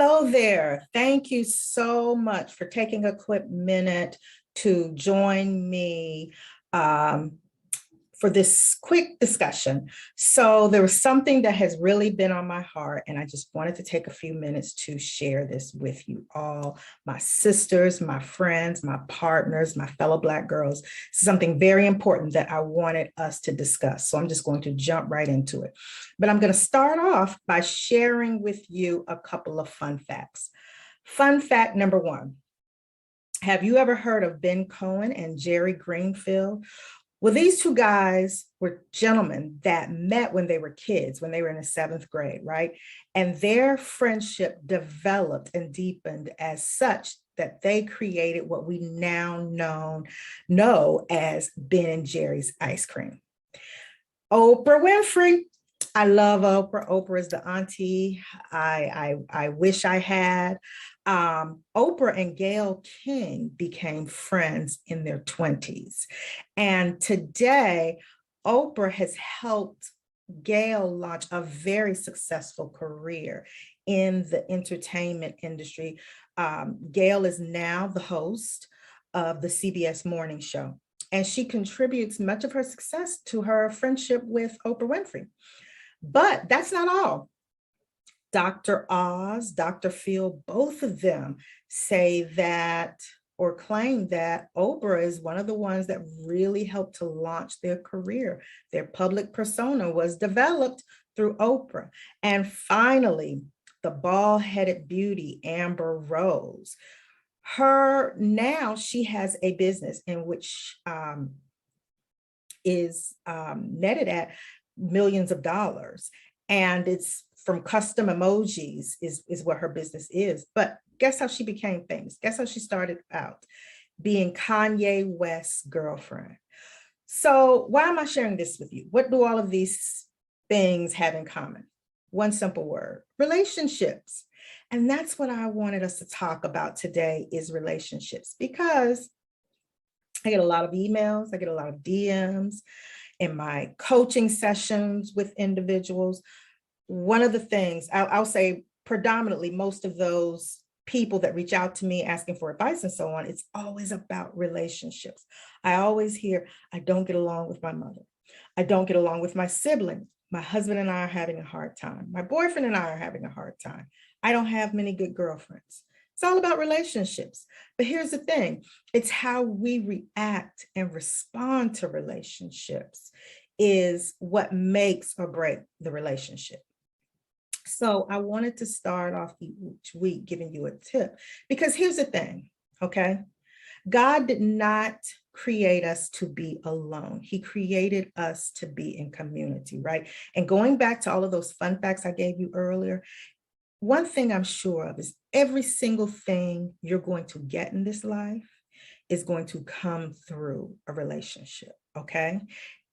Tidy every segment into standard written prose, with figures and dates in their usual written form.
Hello there. Thank you so much for taking a quick minute to join me for this quick discussion. So there was something that has really been on my heart, and I just wanted to take a few minutes to share this with you all, my sisters, my friends, my partners, my fellow Black girls. Something very important that I wanted us to discuss. So I'm just going to jump right into it. But I'm going to start off by sharing with you a couple of fun facts. Fun fact number one, have you ever heard of Ben Cohen and Jerry Greenfield? Well, these two guys were gentlemen that met when they were kids, when they were in the 7th grade, right? And their friendship developed and deepened as such that they created what we now know as Ben and Jerry's ice cream. Oprah Winfrey. I love Oprah. Oprah is the auntie I wish I had. Oprah and Gayle King became friends in their 20s. And today, Oprah has helped Gayle launch a very successful career in the entertainment industry. Gayle is now the host of the CBS Morning Show, and she contributes much of her success to her friendship with Oprah Winfrey. But that's not all. Dr. Oz, Dr. Phil, both of them say that or claim that Oprah is one of the ones that really helped to launch their career. Their public persona was developed through Oprah. And finally, the bald-headed beauty, Amber Rose. She has a business in which is netted at millions of dollars. And it's from custom emojis is what her business is. But guess how she became famous? Guess how she started out? Being Kanye West's girlfriend. So why am I sharing this with you? What do all of these things have in common? One simple word: relationships. And that's what I wanted us to talk about today, is relationships, because I get a lot of emails, I get a lot of DMs in my coaching sessions with individuals. One of the things, I'll say predominantly, most of those people that reach out to me asking for advice and so on, it's always about relationships. I always hear, I don't get along with my mother. I don't get along with my sibling. My husband and I are having a hard time. My boyfriend and I are having a hard time. I don't have many good girlfriends. It's all about relationships. But here's the thing, it's how we react and respond to relationships is what makes or break the relationship. So I wanted to start off each week giving you a tip, because here's the thing, okay? God did not create us to be alone. He created us to be in community, right? And going back to all of those fun facts I gave you earlier, one thing I'm sure of is every single thing you're going to get in this life is going to come through a relationship, okay?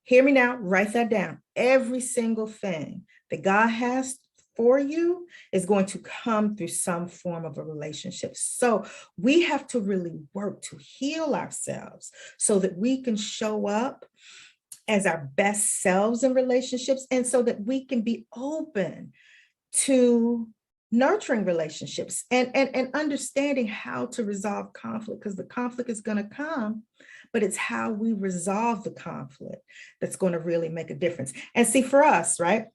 Hear me now, write that down. Every single thing that God has for you is going to come through some form of a relationship. So we have to really work to heal ourselves so that we can show up as our best selves in relationships, and so that we can be open to nurturing relationships and understanding how to resolve conflict, because the conflict is going to come, but it's how we resolve the conflict that's going to really make a difference. And see, for us, right,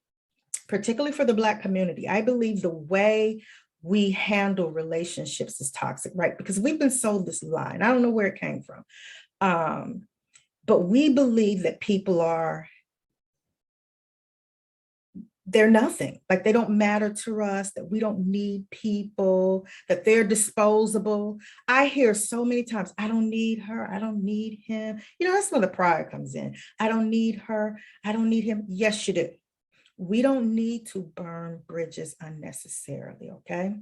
particularly for the Black community, I believe the way we handle relationships is toxic, right? Because we've been sold this lie, and I don't know where it came from. But we believe that people they're nothing, like they don't matter to us, that we don't need people, that they're disposable. I hear so many times, I don't need her, I don't need him. You know, that's when the pride comes in. I don't need her, I don't need him. Yes, you do. We don't need to burn bridges unnecessarily, okay?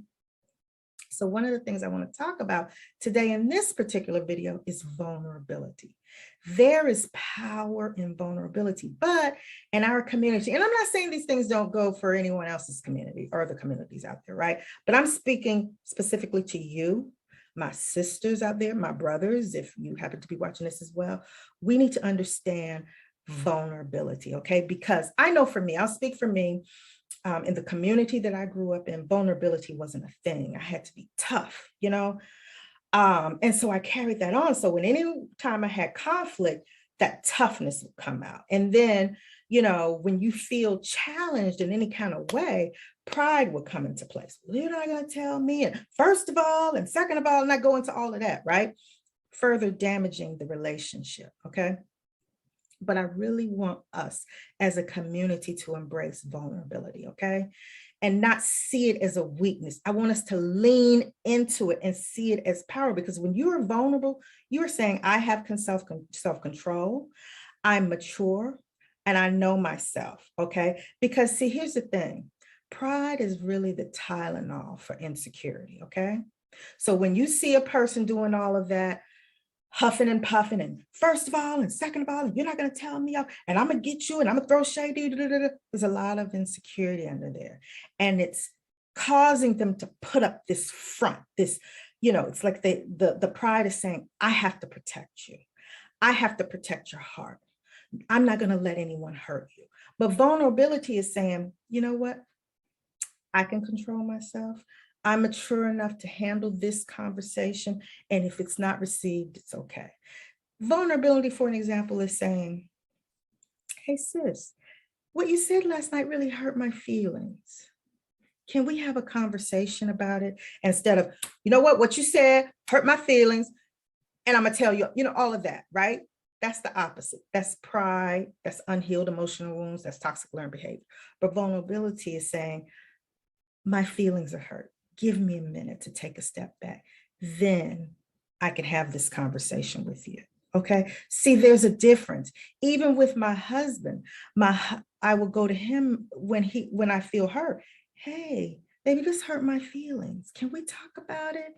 So one of the things I want to talk about today in this particular video is vulnerability. There is power in vulnerability, but in our community, and I'm not saying these things don't go for anyone else's community or the communities out there, right? But I'm speaking specifically to you, my sisters out there, my brothers, if you happen to be watching this as well. We need to understand vulnerability, okay? Because I know for me, I'll speak for me, in the community that I grew up in, vulnerability wasn't a thing. I had to be tough, and so I carried that on. So when any time I had conflict, that toughness would come out. And then, when you feel challenged in any kind of way, pride would come into place. You're not going to tell me. And first of all, and second of all, and I go into all of that, right? Further damaging the relationship. Okay. But I really want us as a community to embrace vulnerability. Okay. And not see it as a weakness. I want us to lean into it and see it as power, because when you are vulnerable, you are saying, I have self-control, I'm mature, and I know myself, okay? Because see, here's the thing. Pride is really the Tylenol for insecurity, okay? So when you see a person doing all of that, huffing and puffing, and first of all, and second of all, and you're not going to tell me, and I'm going to get you, and I'm going to throw shade. There's a lot of insecurity under there. And it's causing them to put up this front, this, it's like the pride is saying, I have to protect you. I have to protect your heart. I'm not going to let anyone hurt you. But vulnerability is saying, you know what? I can control myself. I'm mature enough to handle this conversation. And if it's not received, it's okay. Vulnerability, for an example, is saying, hey, sis, what you said last night really hurt my feelings. Can we have a conversation about it? Instead of, what you said hurt my feelings, and I'm going to tell you, all of that, right? That's the opposite. That's pride. That's unhealed emotional wounds. That's toxic learned behavior. But vulnerability is saying, my feelings are hurt. Give me a minute to take a step back. Then I can have this conversation with you. Okay. See, there's a difference. Even with my husband, I will go to him when I feel hurt. Hey, baby, this hurt my feelings. Can we talk about it?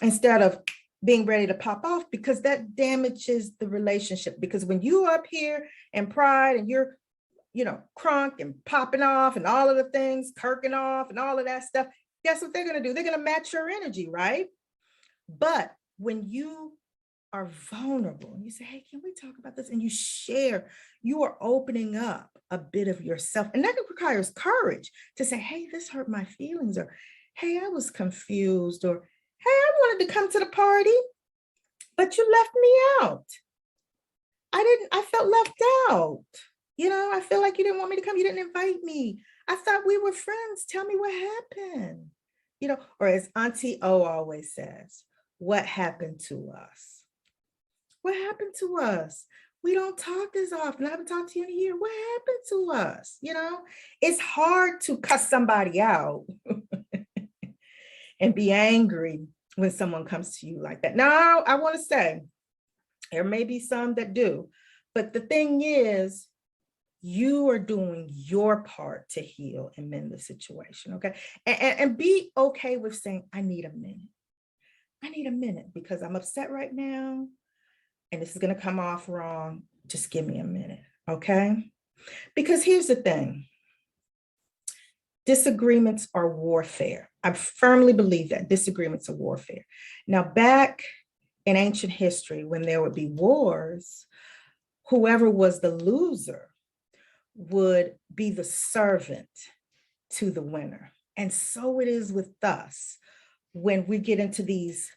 Instead of being ready to pop off, because that damages the relationship. Because when you are up here in pride and you're crunk and popping off and all of the things, kirking off and all of that stuff, guess what they're going to do? They're going to match your energy, right? But when you are vulnerable and you say, hey, can we talk about this? And you share, you are opening up a bit of yourself. And that requires courage to say, hey, this hurt my feelings, or hey, I was confused, or hey, I wanted to come to the party, but you left me out. I felt left out. I feel like you didn't want me to come. You didn't invite me. I thought we were friends. Tell me what happened. Or as Auntie O always says, what happened to us? What happened to us? We don't talk as often. I haven't talked to you in a year. What happened to us? It's hard to cuss somebody out and be angry when someone comes to you like that. Now, I want to say there may be some that do, but the thing is, you are doing your part to heal and mend the situation, okay? And be okay with saying, I need a minute. I need a minute because I'm upset right now and this is going to come off wrong. Just give me a minute, okay? Because here's the thing. Disagreements are warfare. I firmly believe that disagreements are warfare. Now, back in ancient history, when there would be wars, whoever was the loser would be the servant to the winner. And so it is with us. When we get into these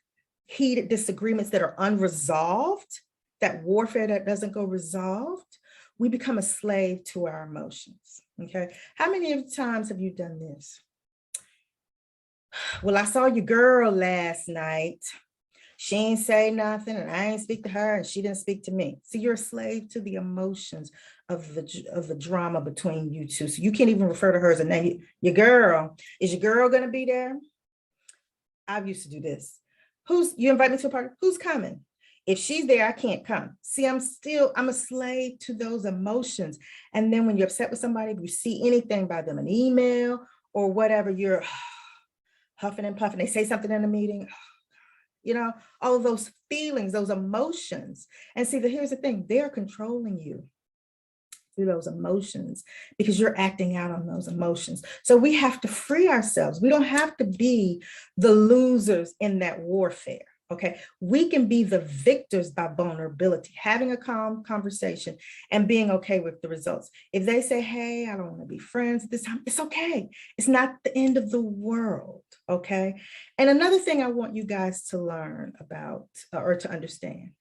heated disagreements that are unresolved, that warfare that doesn't go resolved, we become a slave to our emotions, okay? How many times have you done this? Well, I saw your girl last night. She ain't say nothing and I ain't speak to her and she didn't speak to me. So you're a slave to the emotions of the drama between you two. So you can't even refer to her as a name. Your girl, is your girl gonna be there? I used to do this. You invite me to a party? Who's coming? If she's there, I can't come. See, I'm a slave to those emotions. And then when you're upset with somebody, if you see anything by them, an email or whatever, you're huffing and puffing. They say something in a meeting, all of those feelings, those emotions. And see, here's the thing, they're controlling you through those emotions because you're acting out on those emotions. So we have to free ourselves. We don't have to be the losers in that warfare, Okay, we can be the victors by vulnerability, having a calm conversation and being okay with the results. If they say, hey, I don't want to be friends at this time, it's okay. It's not the end of the world. Okay. And another thing I want you guys to learn about or to understand,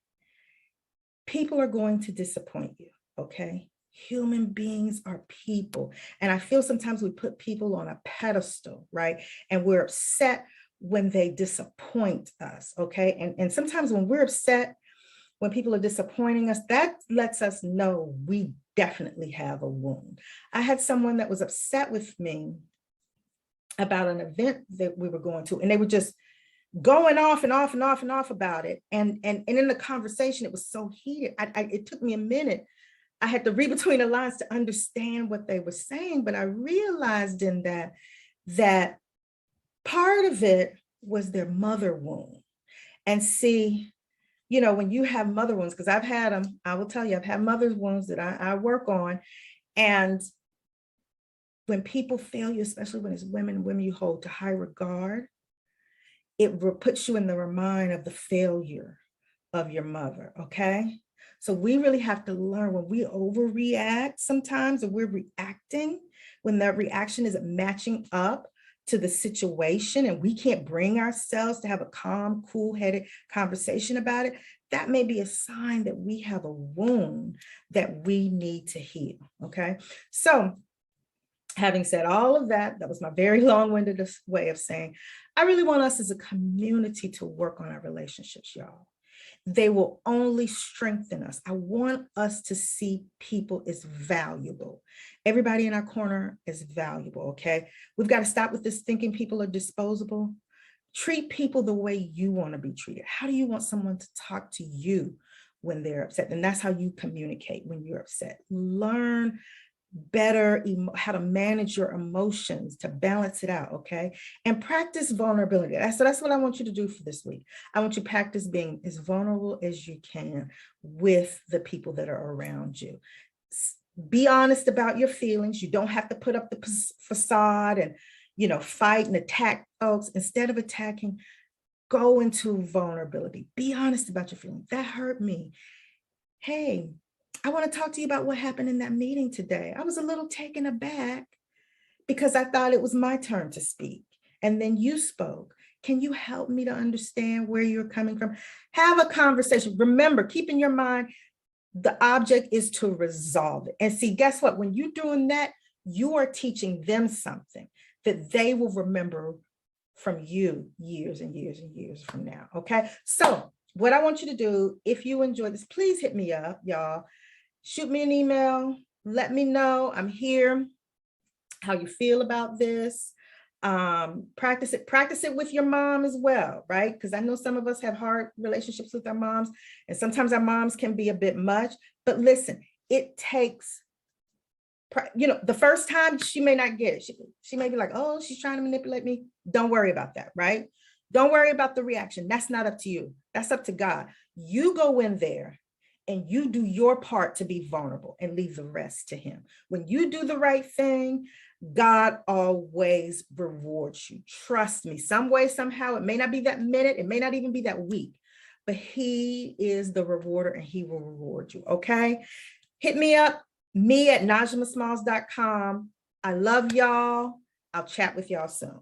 people are going to disappoint you. Okay. Human beings are people. And I feel sometimes we put people on a pedestal, right? And we're upset when they disappoint us, okay? And sometimes when we're upset, when people are disappointing us, that lets us know we definitely have a wound. I had someone that was upset with me about an event that we were going to, and they were just going off and off and off and off about it. And in the conversation, it was so heated. It took me a minute. I had to read between the lines to understand what they were saying, but I realized in that part of it was their mother wound. And see, when you have mother wounds, because I've had them, I will tell you, I've had mother wounds that I work on. And when people fail you, especially when it's women you hold to high regard, it puts you in the mind of the failure of your mother, okay? So we really have to learn when we overreact sometimes, or we're reacting, when that reaction isn't matching up to the situation and we can't bring ourselves to have a calm, cool-headed conversation about it, that may be a sign that we have a wound that we need to heal, okay? So having said all of that, that was my very long-winded way of saying, I really want us as a community to work on our relationships, y'all. They will only strengthen us. I want us to see people as valuable. Everybody in our corner is valuable, okay? We've got to stop with this thinking people are disposable. Treat people the way you want to be treated. How do you want someone to talk to you when they're upset? And that's how you communicate when you're upset. Learn better how to manage your emotions, to balance it out, okay? And practice vulnerability. So that's what I want you to do for this week. I want you to practice being as vulnerable as you can with the people that are around you. Be honest about your feelings. You don't have to put up the facade and, fight and attack folks. Instead of attacking, go into vulnerability. Be honest about your feelings. That hurt me. Hey, I want to talk to you about what happened in that meeting today. I was a little taken aback because I thought it was my turn to speak. And then you spoke. Can you help me to understand where you're coming from? Have a conversation. Remember, keep in your mind, the object is to resolve it. And see, guess what? When you're doing that, you are teaching them something that they will remember from you years and years and years from now. Okay. So what I want you to do, if you enjoyed this, please hit me up, y'all. Shoot me an email. Let me know I'm here, how you feel about this. Practice it with your mom as well, right? Because I know some of us have hard relationships with our moms, and sometimes our moms can be a bit much. But listen, it takes, the first time she may not get it. She may be like, oh, she's trying to manipulate me. Don't worry about that, right? Don't worry about the reaction. That's not up to you. That's up to God. You go in there and you do your part to be vulnerable and leave the rest to him. When you do the right thing, God always rewards you. Trust me, some way, somehow, it may not be that minute, it may not even be that week, but he is the rewarder and he will reward you, okay? Hit me up, me at nijiamasmalls.com. I love y'all. I'll chat with y'all soon.